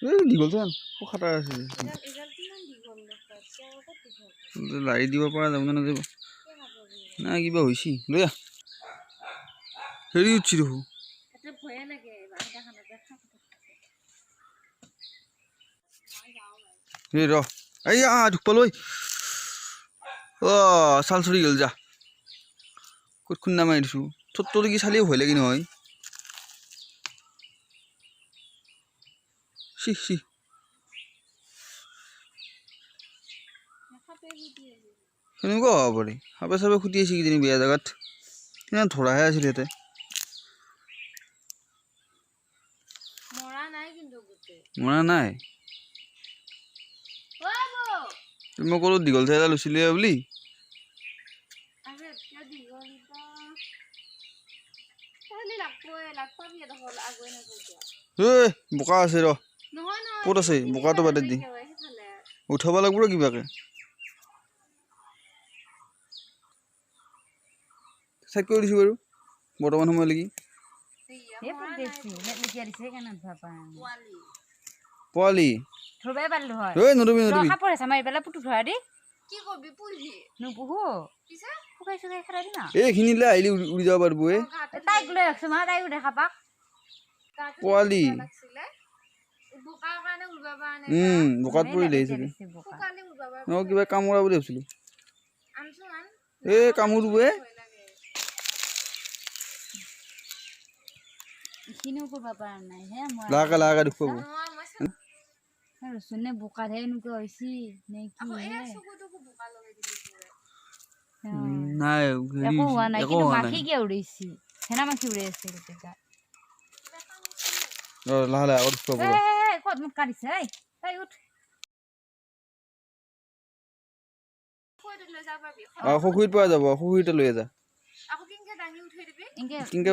এই দীঘল যেন খাটাৰ আছে লাৰি দিব পৰা যাব নে নাযাব নাই কিবা হৈছে লৈ আহ হেৰি উঠছি দেখো ৰ এই দুখ পালো চাল চৰি গ'ল যা ক'ত খুন্দা মাৰি দিছোঁ থ'ত কি চালিও ভয় লাগি নহয় চি সেনেকুৱা হ'ব পাৰে সাপে চাপে খুটি আছে কিজানি বেয়া জেগাত কিমান ধৰাহে আছিল ইয়াতে মৰা নাই মই ক'লো দীঘল ঠাই এটা লৈছিলো বুলি বোকা আছে ৰ ক'ত আছে বোকাটো বাদে দি উঠাব লাগিব কিবাকে চেক কৰি দিছোঁ বাৰু বৰ্তমান সময়লৈকে পোৱালি নদবি এইখিনিলে আহিলে উৰি যাব পাৰিব পোৱালি বোকাত পৰিলে কিবা কামোৰা বুলি ভাবিছিলো এই কামোৰব লাগাকে দুখ পাব বোকাতহে এনেকুৱা হৈছে নে কি নাই একো হোৱা নাই কিন্তু মাখি কিয় উৰিছি হেনা মাখি উৰি আছে লাহে লাহে দুখ পাব ক'ত মোক কাটিছে তাই উঠ সখুৰিত পৰা যাব সখুৰিতে লৈ যা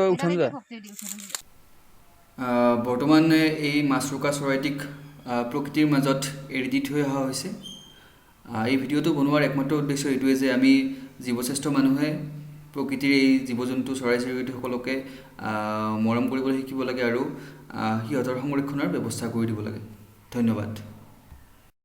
উঠাম যা বৰ্তমান এই মাছৰোকা চৰাইটিক প্ৰকৃতিৰ মাজত এৰি দি থৈ অহা হৈছে এই ভিডিঅ'টো বনোৱাৰ একমাত্ৰ উদ্দেশ্য এইটোৱে যে আমি জীৱশ্ৰেষ্ঠ মানুহে প্ৰকৃতিৰ এই জীৱ জন্তু চৰাই চিৰিকটিসকলকে মৰম কৰিবলৈ শিকিব লাগে আৰু সিহঁতৰ সংৰক্ষণৰ ব্যৱস্থা কৰি দিব লাগে ধন্যবাদ